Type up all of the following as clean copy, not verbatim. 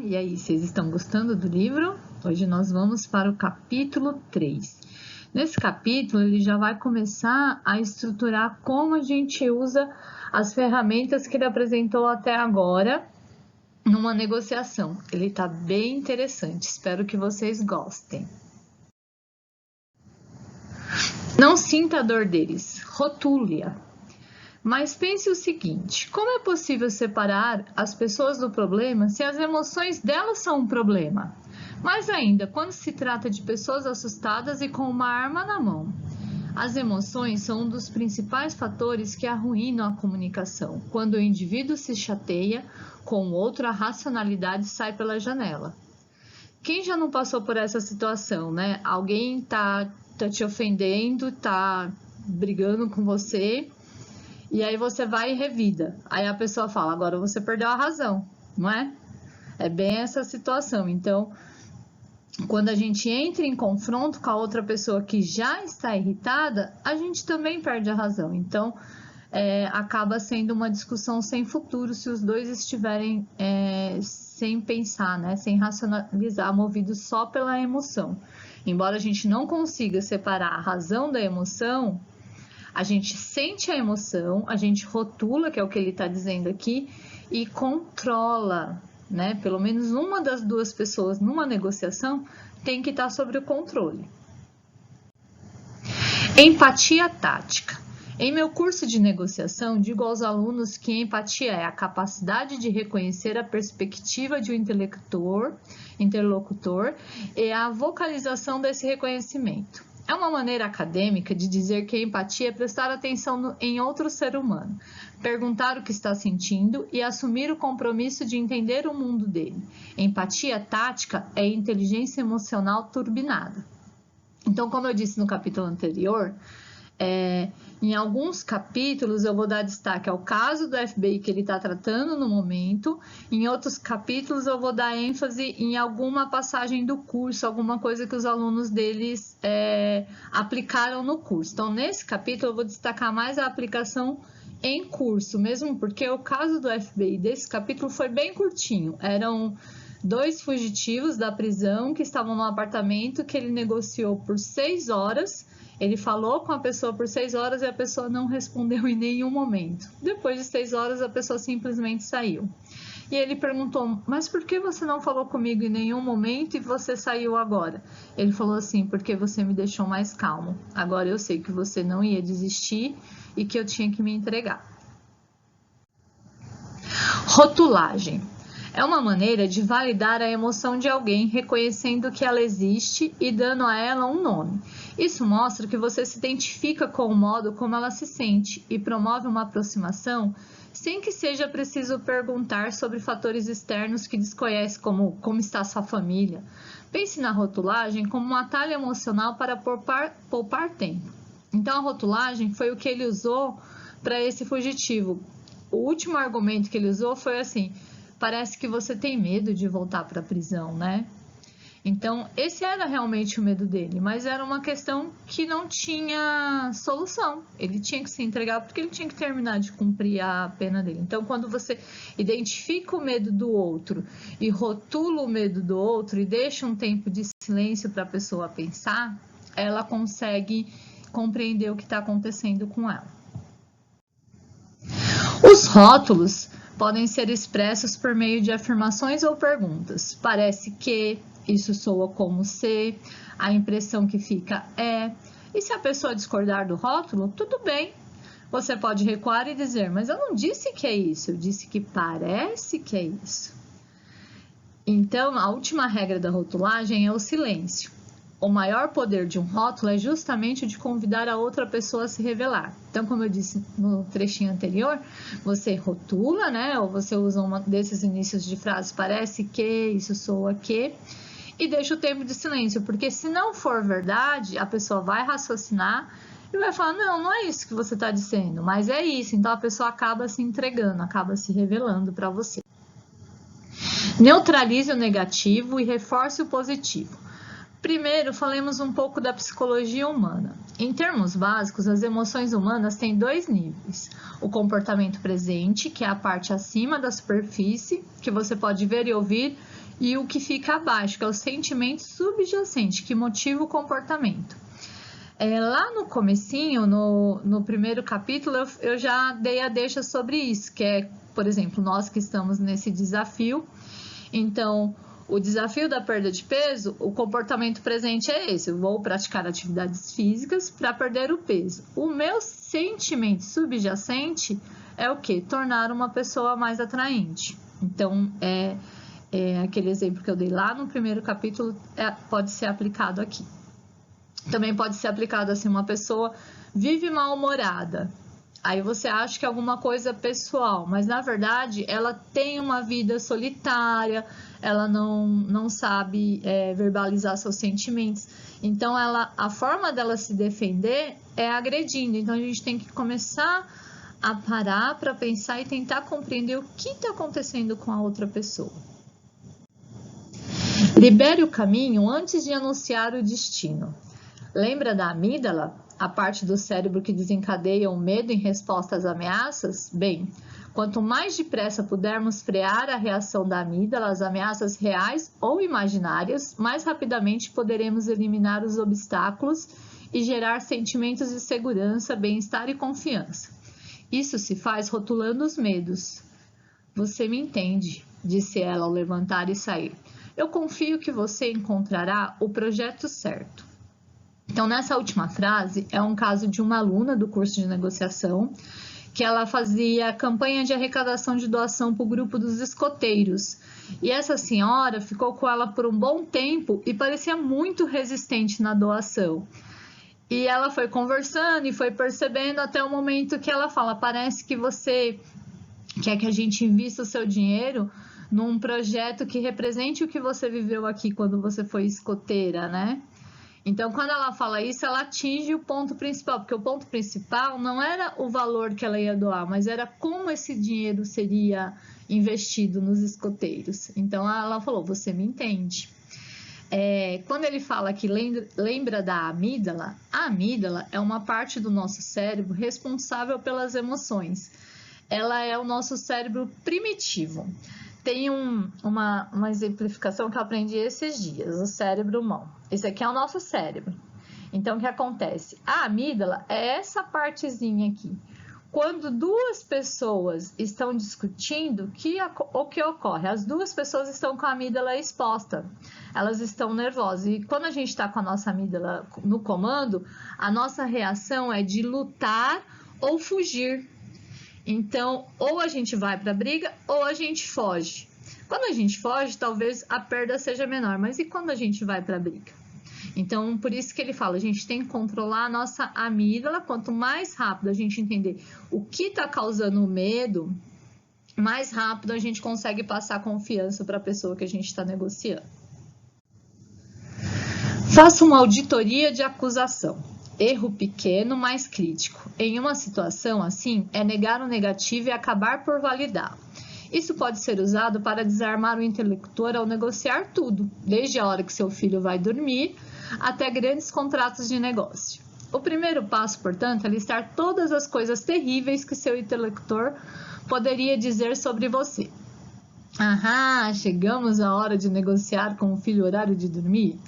E aí, vocês estão gostando do livro? Hoje nós vamos para o capítulo 3. Nesse capítulo, ele já vai começar a estruturar como a gente usa as ferramentas que ele apresentou até agora numa negociação. Ele está bem interessante, espero que vocês gostem. Não sinta a dor deles, rotule-a. Mas pense o seguinte, como é possível separar as pessoas do problema se as emoções delas são um problema? Mais ainda, quando se trata de pessoas assustadas e com uma arma na mão. As emoções são um dos principais fatores que arruinam a comunicação. Quando o indivíduo se chateia com o outro, a racionalidade sai pela janela. Quem já não passou por essa situação, né? Alguém tá te ofendendo, tá brigando com você, e aí você vai e revida. Aí a pessoa fala, agora você perdeu a razão, não é? É bem essa situação. Então, quando a gente entra em confronto com a outra pessoa que já está irritada, a gente também perde a razão. Então, acaba sendo uma discussão sem futuro se os dois estiverem sem pensar, né? Sem racionalizar, movidos só pela emoção. Embora a gente não consiga separar a razão da emoção, a gente sente a emoção, a gente rotula, que é o que ele está dizendo aqui, e controla, né? Pelo menos uma das duas pessoas numa negociação tem que estar sob o controle. Empatia tática. Em meu curso de negociação, digo aos alunos que empatia é a capacidade de reconhecer a perspectiva de um interlocutor e a vocalização desse reconhecimento. É uma maneira acadêmica de dizer que a empatia é prestar atenção em outro ser humano, perguntar o que está sentindo e assumir o compromisso de entender o mundo dele. Empatia tática é inteligência emocional turbinada. Então, como eu disse no capítulo anterior, em alguns capítulos eu vou dar destaque ao caso do FBI que ele está tratando no momento, em outros capítulos eu vou dar ênfase em alguma passagem do curso, alguma coisa que os alunos deles aplicaram no curso. Então, nesse capítulo eu vou destacar mais a aplicação em curso, mesmo porque o caso do FBI desse capítulo foi bem curtinho. Eram 2 fugitivos da prisão que estavam no apartamento que ele negociou por 6 horas. Ele falou com a pessoa por 6 horas e a pessoa não respondeu em nenhum momento. Depois de 6 horas, a pessoa simplesmente saiu. E ele perguntou, mas por que você não falou comigo em nenhum momento e você saiu agora? Ele falou assim, porque você me deixou mais calmo. Agora eu sei que você não ia desistir e que eu tinha que me entregar. Rotulagem. É uma maneira de validar a emoção de alguém, reconhecendo que ela existe e dando a ela um nome. Isso mostra que você se identifica com o modo como ela se sente e promove uma aproximação sem que seja preciso perguntar sobre fatores externos que desconhece, como está sua família. Pense na rotulagem como um atalho emocional para poupar tempo. Então, a rotulagem foi o que ele usou para esse fugitivo. O último argumento que ele usou foi assim, parece que você tem medo de voltar para a prisão, né? Então, esse era realmente o medo dele, mas era uma questão que não tinha solução. Ele tinha que se entregar porque ele tinha que terminar de cumprir a pena dele. Então, quando você identifica o medo do outro e rotula o medo do outro e deixa um tempo de silêncio para a pessoa pensar, ela consegue compreender o que está acontecendo com ela. Os rótulos podem ser expressos por meio de afirmações ou perguntas. Parece que, isso soa como se, a impressão que fica é. E se a pessoa discordar do rótulo, tudo bem. Você pode recuar e dizer, mas eu não disse que é isso, eu disse que parece que é isso. Então, a última regra da rotulagem é o silêncio. O maior poder de um rótulo é justamente o de convidar a outra pessoa a se revelar. Então, como eu disse no trechinho anterior, você rotula, né? Ou você usa um desses inícios de frases, parece que, isso soa que, e deixa o tempo de silêncio, porque se não for verdade, a pessoa vai raciocinar e vai falar, não é isso que você está dizendo, mas é isso. Então, a pessoa acaba se entregando, acaba se revelando para você. Neutralize o negativo e reforce o positivo. Primeiro, falemos um pouco da psicologia humana. Em termos básicos, as emoções humanas têm 2 níveis. O comportamento presente, que é a parte acima da superfície, que você pode ver e ouvir, e o que fica abaixo, que é o sentimento subjacente, que motiva o comportamento. Lá no comecinho, no primeiro capítulo, eu já dei a deixa sobre isso, que é, por exemplo, nós que estamos nesse desafio. Então, o desafio da perda de peso, o comportamento presente é esse: eu vou praticar atividades físicas para perder o peso. O meu sentimento subjacente é o quê? Tornar uma pessoa mais atraente. Então, aquele exemplo que eu dei lá no primeiro capítulo pode ser aplicado aqui. Também pode ser aplicado assim: uma pessoa vive mal-humorada. Aí você acha que é alguma coisa pessoal, mas na verdade ela tem uma vida solitária, ela não sabe verbalizar seus sentimentos. Então a forma dela se defender é agredindo. Então a gente tem que começar a parar para pensar e tentar compreender o que está acontecendo com a outra pessoa. Libere o caminho antes de anunciar o destino. Lembra da amígdala, a parte do cérebro que desencadeia o medo em resposta às ameaças? Bem, quanto mais depressa pudermos frear a reação da amígdala às ameaças reais ou imaginárias, mais rapidamente poderemos eliminar os obstáculos e gerar sentimentos de segurança, bem-estar e confiança. Isso se faz rotulando os medos. Você me entende, disse ela ao levantar e sair. Eu confio que você encontrará o projeto certo. Então, nessa última frase, é um caso de uma aluna do curso de negociação, que ela fazia campanha de arrecadação de doação para o grupo dos escoteiros. E essa senhora ficou com ela por um bom tempo e parecia muito resistente na doação. E ela foi conversando e foi percebendo até o momento que ela fala: parece que você quer que a gente invista o seu dinheiro num projeto que represente o que você viveu aqui quando você foi escoteira, né? Então, quando ela fala isso, ela atinge o ponto principal, porque o ponto principal não era o valor que ela ia doar, mas era como esse dinheiro seria investido nos escoteiros. Então, ela falou: você me entende. Quando ele fala que lembra da amígdala, a amígdala é uma parte do nosso cérebro responsável pelas emoções. Ela é o nosso cérebro primitivo. Tem uma exemplificação que eu aprendi esses dias: o cérebro humano. Esse aqui é o nosso cérebro. Então, o que acontece? A amígdala é essa partezinha aqui. Quando duas pessoas estão discutindo, o que ocorre? As duas pessoas estão com a amígdala exposta, elas estão nervosas. E quando a gente está com a nossa amígdala no comando, a nossa reação é de lutar ou fugir. Então, ou a gente vai para a briga ou a gente foge. Quando a gente foge, talvez a perda seja menor, mas e quando a gente vai para a briga? Então, por isso que ele fala: a gente tem que controlar a nossa amígdala. Quanto mais rápido a gente entender o que está causando o medo, mais rápido a gente consegue passar confiança para a pessoa que a gente está negociando. Faça uma auditoria de acusação. Erro pequeno, mas crítico. Em uma situação assim, é negar o negativo e acabar por validá-lo. Isso pode ser usado para desarmar o interlocutor ao negociar tudo, desde a hora que seu filho vai dormir até grandes contratos de negócio. O primeiro passo, portanto, é listar todas as coisas terríveis que seu interlocutor poderia dizer sobre você. Chegamos à hora de negociar com o filho horário de dormir?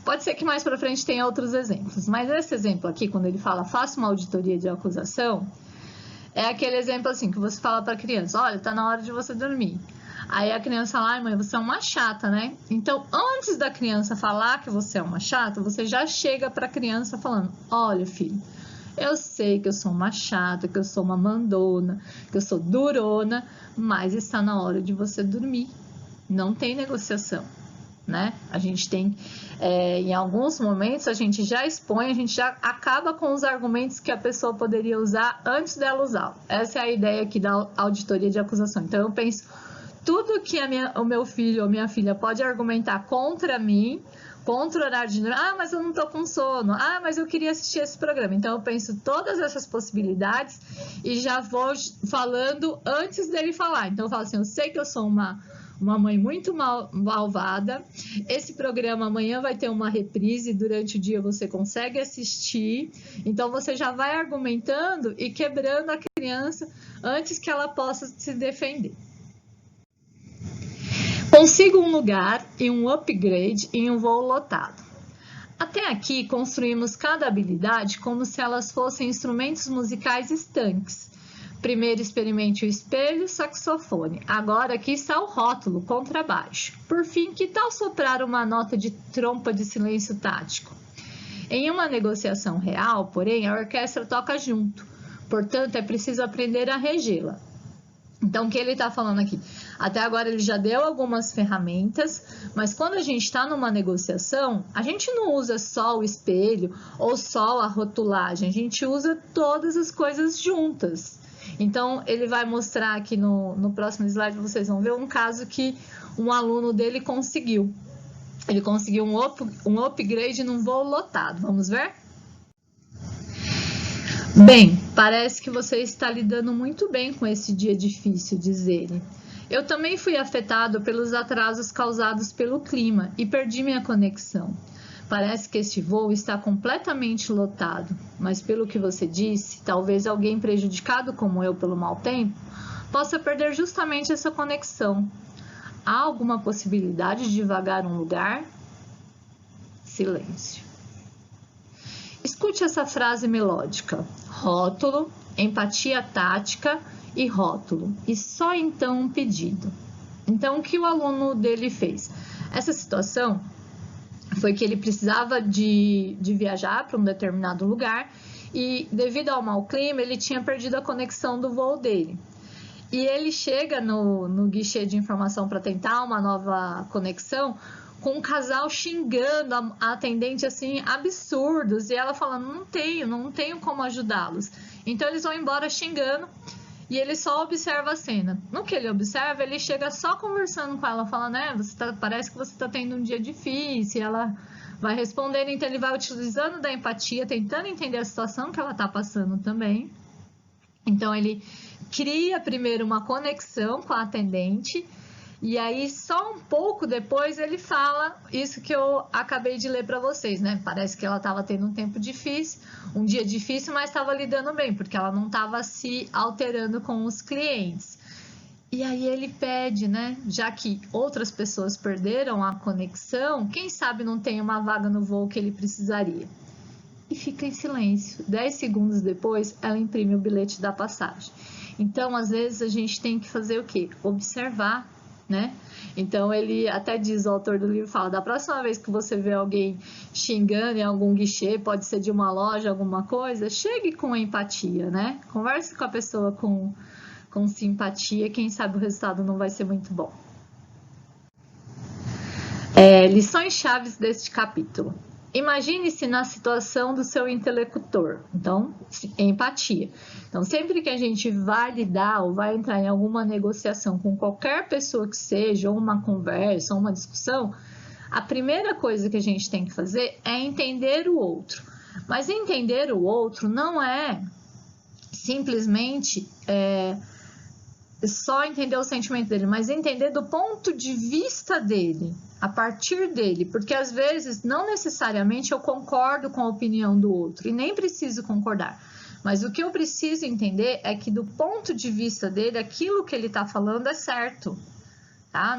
Pode ser que mais para frente tenha outros exemplos, mas esse exemplo aqui, quando ele fala faça uma auditoria de acusação, é aquele exemplo assim que você fala para a criança: olha, tá na hora de você dormir. Aí a criança fala: ai mãe, você é uma chata, né? Então, antes da criança falar que você é uma chata, você já chega para a criança falando: olha, filho, eu sei que eu sou uma chata, que eu sou uma mandona, que eu sou durona, mas está na hora de você dormir. Não tem negociação, né? A gente tem, em alguns momentos, a gente já expõe, a gente já acaba com os argumentos que a pessoa poderia usar antes dela usá-lo. Essa é a ideia aqui da auditoria de acusação. Então, eu penso tudo que o meu filho ou minha filha pode argumentar contra mim, contra o horário de dormir. Mas eu não tô com sono. Mas eu queria assistir esse programa. Então, eu penso todas essas possibilidades e já vou falando antes dele falar. Então, eu falo assim: eu sei que eu sou uma mãe muito malvada. Esse programa amanhã vai ter uma reprise, durante o dia você consegue assistir. Então, você já vai argumentando e quebrando a criança antes que ela possa se defender. Consiga um lugar e um upgrade em um voo lotado. Até aqui, construímos cada habilidade como se elas fossem instrumentos musicais estanques. Primeiro experimente o espelho, saxofone. Agora aqui está o rótulo, contrabaixo. Por fim, que tal soprar uma nota de trompa de silêncio tático? Em uma negociação real, porém, a orquestra toca junto. Portanto, é preciso aprender a regê-la. Então, o que ele está falando aqui? Até agora ele já deu algumas ferramentas, mas quando a gente está numa negociação, a gente não usa só o espelho ou só a rotulagem, a gente usa todas as coisas juntas. Então, ele vai mostrar aqui no próximo slide, vocês vão ver um caso que um aluno dele conseguiu. Ele conseguiu um upgrade num voo lotado. Vamos ver? Bem, parece que você está lidando muito bem com esse dia difícil, diz ele. Eu também fui afetado pelos atrasos causados pelo clima e perdi minha conexão. Parece que este voo está completamente lotado, mas pelo que você disse, talvez alguém prejudicado como eu pelo mau tempo possa perder justamente essa conexão. Há alguma possibilidade de vagar um lugar? Silêncio. Escute essa frase melódica: rótulo, empatia tática e rótulo, e só então um pedido. Então, o que o aluno dele fez? Essa situação foi que ele precisava de viajar para um determinado lugar e, devido ao mau clima, ele tinha perdido a conexão do voo dele. E ele chega no guichê de informação para tentar uma nova conexão com um casal xingando a atendente assim, absurdos, e ela falando, não tenho como ajudá-los. Então eles vão embora xingando e ele só observa a cena. No que ele observa, ele chega só conversando com ela, falando, parece que você está tendo um dia difícil, e ela vai respondendo, então ele vai utilizando da empatia, tentando entender a situação que ela está passando também. Então ele cria primeiro uma conexão com a atendente, e aí só um pouco depois ele fala isso que eu acabei de ler para vocês, né? Parece que ela estava tendo um tempo difícil, um dia difícil, mas estava lidando bem, porque ela não estava se alterando com os clientes. E aí ele pede, né? Já que outras pessoas perderam a conexão, quem sabe não tem uma vaga no voo que ele precisaria. E fica em silêncio. 10 segundos depois, ela imprime o bilhete da passagem. Então, às vezes, a gente tem que fazer o quê? Observar, né? Então, ele até diz, o autor do livro fala, da próxima vez que você vê alguém xingando em algum guichê, pode ser de uma loja, alguma coisa, chegue com empatia, né? Converse com a pessoa com simpatia, quem sabe o resultado não vai ser muito bom. Lições chaves deste capítulo. Imagine-se na situação do seu interlocutor, então, empatia. Então, sempre que a gente vai lidar ou vai entrar em alguma negociação com qualquer pessoa que seja, ou uma conversa, ou uma discussão, a primeira coisa que a gente tem que fazer é entender o outro. Mas entender o outro não é simplesmente só entender o sentimento dele, mas entender do ponto de vista dele, a partir dele, porque às vezes não necessariamente eu concordo com a opinião do outro e nem preciso concordar, mas o que eu preciso entender é que do ponto de vista dele, aquilo que ele está falando é certo, tá?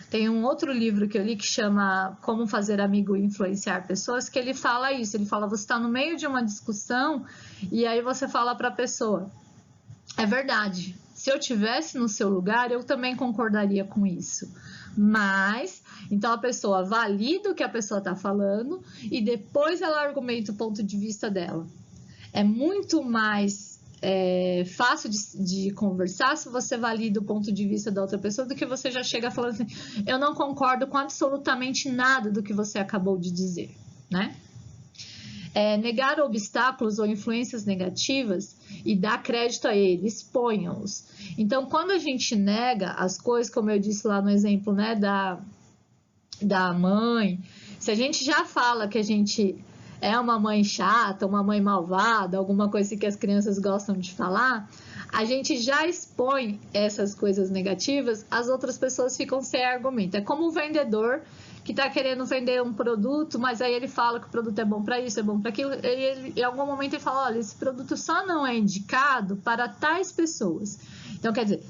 Tem um outro livro que eu li que chama Como Fazer Amigo e Influenciar Pessoas, que ele fala isso, ele fala, você está no meio de uma discussão e aí você fala para a pessoa, é verdade, se eu tivesse no seu lugar, eu também concordaria com isso. Mas, então a pessoa valida o que a pessoa está falando e depois ela argumenta o ponto de vista dela. É muito mais fácil de conversar se você valida o ponto de vista da outra pessoa do que você já chega falando assim, eu não concordo com absolutamente nada do que você acabou de dizer, né? Negar obstáculos ou influências negativas e dar crédito a eles, exponham-os. Então, quando a gente nega as coisas, como eu disse lá no exemplo, né, da mãe, se a gente já fala que a gente é uma mãe chata, uma mãe malvada, alguma coisa que as crianças gostam de falar, a gente já expõe essas coisas negativas, as outras pessoas ficam sem argumento. É como o vendedor que está querendo vender um produto, mas aí ele fala que o produto é bom para isso, é bom para aquilo, e em algum momento ele fala, olha, esse produto só não é indicado para tais pessoas. Então, quer dizer,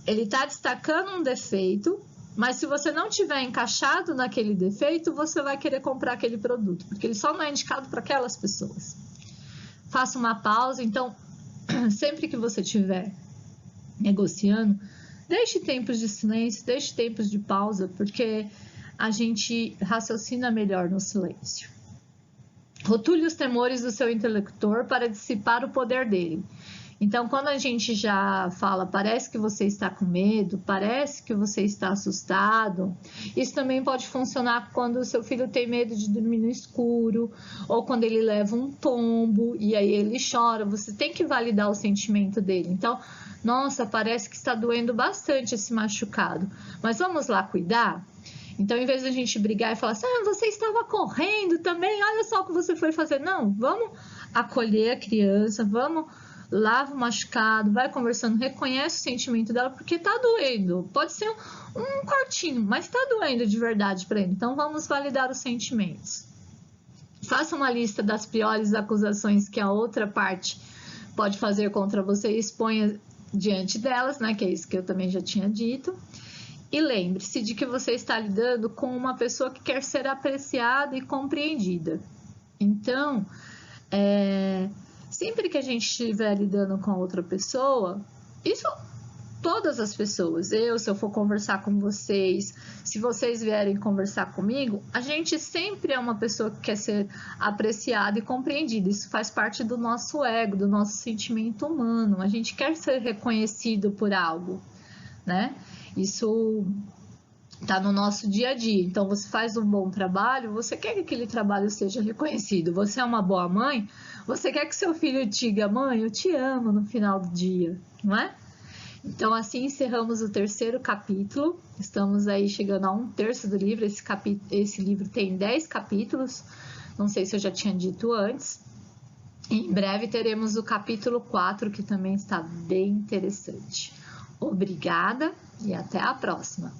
ele está destacando um defeito Mas se você não tiver encaixado naquele defeito, você vai querer comprar aquele produto, porque ele só não é indicado para aquelas pessoas. Faça uma pausa, então, sempre que você estiver negociando, deixe tempos de silêncio, deixe tempos de pausa, porque a gente raciocina melhor no silêncio. Rotule os temores do seu interlocutor para dissipar o poder dele. Então, quando a gente já fala, parece que você está com medo, parece que você está assustado, isso também pode funcionar quando o seu filho tem medo de dormir no escuro, ou quando ele leva um tombo e aí ele chora. Você tem que validar o sentimento dele. Então, nossa, parece que está doendo bastante esse machucado, mas vamos lá cuidar? Então, em vez de a gente brigar e falar assim, você estava correndo também, olha só o que você foi fazer. Não, vamos acolher a criança, vamos, lava o machucado, vai conversando, reconhece o sentimento dela, porque tá doendo. Pode ser um cortinho, mas tá doendo de verdade para ele. Então, vamos validar os sentimentos. Faça uma lista das piores acusações que a outra parte pode fazer contra você e exponha diante delas, né? Que é isso que eu também já tinha dito. E lembre-se de que você está lidando com uma pessoa que quer ser apreciada e compreendida. Então, sempre que a gente estiver lidando com outra pessoa, isso todas as pessoas, se eu for conversar com vocês, se vocês vierem conversar comigo, a gente sempre é uma pessoa que quer ser apreciada e compreendida. Isso faz parte do nosso ego, do nosso sentimento humano. A gente quer ser reconhecido por algo, né? Isso está no nosso dia a dia. Então, você faz um bom trabalho, você quer que aquele trabalho seja reconhecido. Você é uma boa mãe, você quer que seu filho te diga, mãe, eu te amo no final do dia, não é? Então, assim encerramos o 3º capítulo. Estamos aí chegando a 1/3 do livro. Esse livro tem 10 capítulos. Não sei se eu já tinha dito antes. Em breve teremos o capítulo 4, que também está bem interessante. Obrigada e até a próxima!